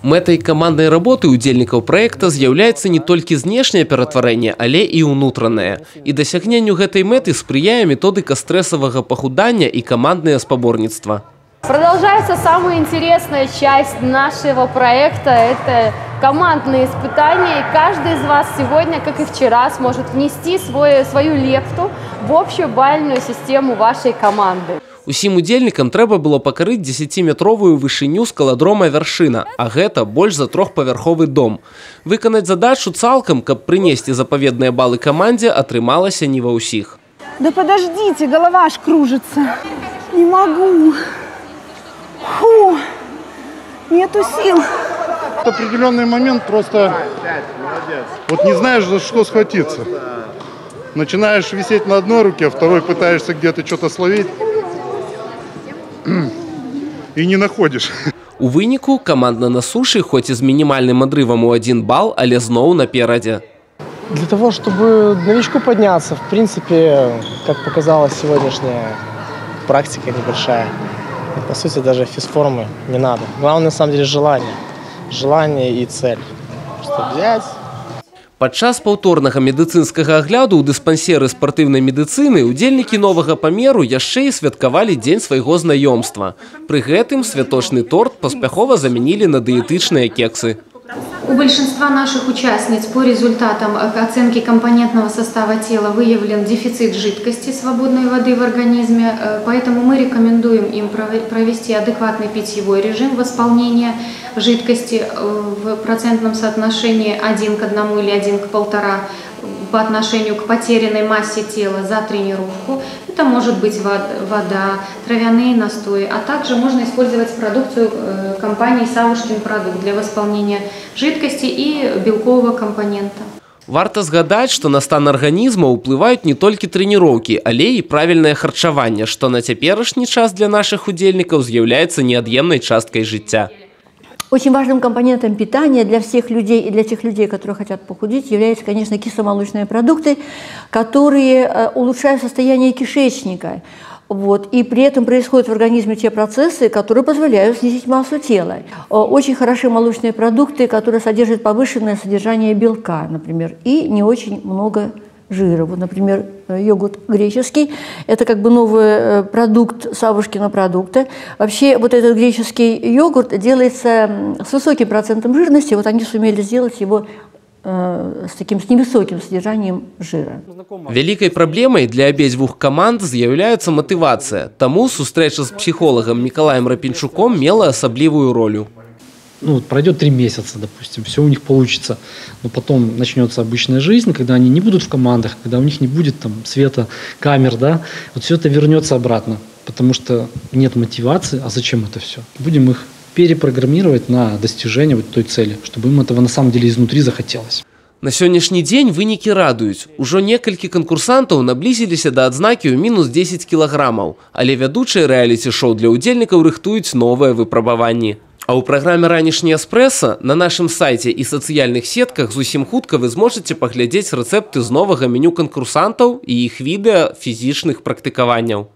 Мэтай каманднай работы ўдзельнікаў праекта з'яўляецца не толькі знешняе ператварэнне, але і ўнутранае. І дасягненню гэтай мэты спрыяе методыка стрэсавага пахудання і каманднае спаборніцтва. Продолжается самая интересная часть нашего проекта – это командные испытания. И каждый из вас сегодня, как и вчера, сможет внести свою лепту в общую бальную систему вашей команды. Усім удзельнікам трэба было пакарыць 10-метровую вышыню скаладрома «Вяршына», а гэта больш за трохпавярховы дом. Выканаць задачу цалкам, каб прынесці запаведныя балы камандзе, атрымалася не ва ўсіх. Да подождите, голова аж кружится. Не могу. Фу, нету сил. В определенный момент просто вот не знаешь, за что схватиться. Начинаешь висеть на одной руке, а второй пытаешься где-то что-то словить и не находишь. У выніку каманда на сушы, хоць і з мінімальным адрывам у 1 бал, але зноў наперадзе. Для того, чтобы новичку подняться, в принципе, как показала сегодняшняя практика небольшая, по сути, даже физформы не надо. Главное, на самом деле, желание. Желание и цель. Что взять. Падчас паўторнага медыцынскага агляду ў дыспансеры спартыўнай медыцыны удзельнікі новага памеру яшчэ і святкавалі дзень свайго знаёмства. Пры гэтым святочны торт паспяхова замянілі на дыетычныя кексы. У большинства наших участниц по результатам оценки компонентного состава тела выявлен дефицит жидкости, свободной воды в организме, поэтому мы рекомендуем им провести адекватный питьевой режим восполнения жидкости в процентном соотношении 1 к 1 или 1 к 1,5 по отношению к потерянной массе тела за тренировку. Это может быть вода, травяные настои, а также можно использовать продукцию компании «Савушкин продукт» для восполнения жидкости и белкового компонента. Варта згадаць, што на стан арганізма ўплываюць не толькі трэніроўкі, але і правільнае харчаванне, што на цяперашні час для нашых удзельнікаў з'яўляецца неад'емнай часткай жыцця. Очень важным компонентом питания для всех людей и для тех людей, которые хотят похудеть, являются, конечно, кисломолочные продукты, которые улучшают состояние кишечника. И при этом происходят в организме те процессы, которые позволяют снизить массу тела. Очень хороши молочные продукты, которые содержат повышенное содержание белка, например, и не очень много жира. Вот, например, йогурт греческий – это как бы новый продукт Савушкина продукта. Вообще вот этот греческий йогурт делается с высоким процентом жирности. Вот они сумели сделать его с невысоким содержанием жира. Вялікай праблемай для абедзвюх каманд з'яўляецца матывацыя. Таму сустрэча з псіхолагам Мікалаем Рапінчуком мела асаблівую ролю. Пройдет 3 месяца, допустим, все у них получится, но потом начнется обычная жизнь, когда они не будут в командах, когда у них не будет там света, камер, да, вот все это вернется обратно, потому что нет мотивации, а зачем это все? Будем их перепрограммировать на достижение вот той цели, чтобы им этого на самом деле изнутри захотелось. На сённяшні дзень вынікі радуюць. Ужо некалькі канкурсантаў наблізіліся да адзнакі ў мінус 10 кілаграмаў, але вядучыя рэаліці-шоу для ўдзельнікаў рыхтуюць новыя выпрабаванні. А ў праграме «Ранішні эспрэса» на нашым сайце і сацыяльных сетках зусім хутка вы зможаце паглядзець рэцэпты з новага меню канкурсантаў і іх відэа фізічных практыкаванняў.